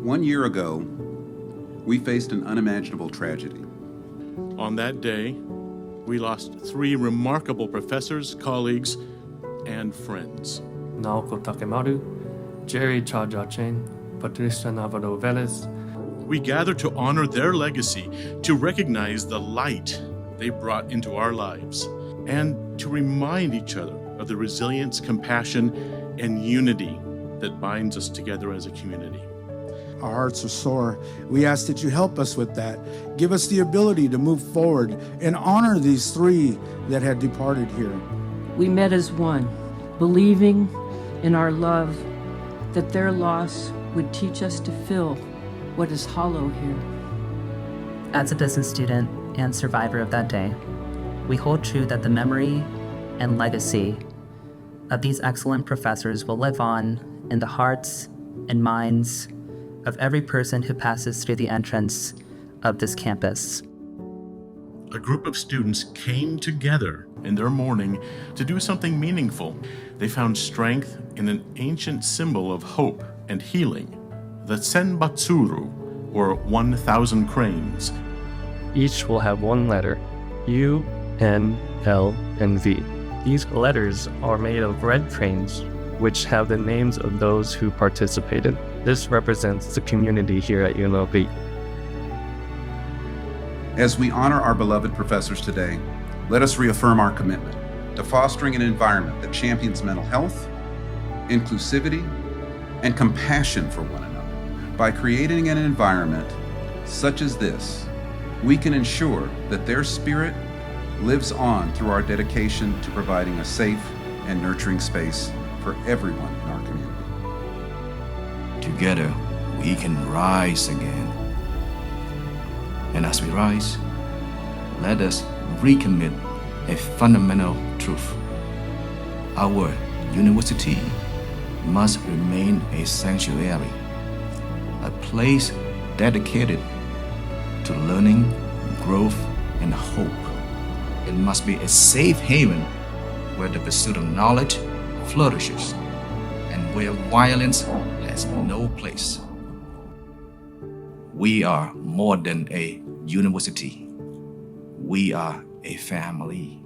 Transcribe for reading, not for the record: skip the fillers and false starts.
1 year ago, we faced an unimaginable tragedy. On that day, we lost 3 remarkable professors, colleagues, and friends. Naoko Takemaru, Jerry Cha-Jan Chang, Patricia Navarro Velez. We gather to honor their legacy, to recognize the light they brought into our lives, and to remind each other of the resilience, compassion, and unity that binds us together as a community. Our hearts are sore. We ask that you help us with that. Give us the ability to move forward and honor these 3 that had departed here. We met as one, believing in our love, that their loss would teach us to fill what is hollow here. As a business student and survivor of that day, we hold true that the memory and legacy of these excellent professors will live on in the hearts and minds of every person who passes through the entrance of this campus. A group of students came together in their mourning to do something meaningful. They found strength in an ancient symbol of hope and healing, the Senbatsuru, or 1,000 cranes. Each will have one letter, U, N, L, and V. These letters are made of red cranes, which have the names of those who participated. This represents the community here at UNLV. As we honor our beloved professors today, let us reaffirm our commitment to fostering an environment that champions mental health, inclusivity, and compassion for one another. By creating an environment such as this, we can ensure that their spirit lives on through our dedication to providing a safe and nurturing space for everyone in our community. Together, we can rise again. And as we rise, let us recommit a fundamental truth. Our university must remain a sanctuary, a place dedicated to learning, growth, and hope. It must be a safe haven where the pursuit of knowledge flourishes and where violence has no place. We are more than a university. We are a family.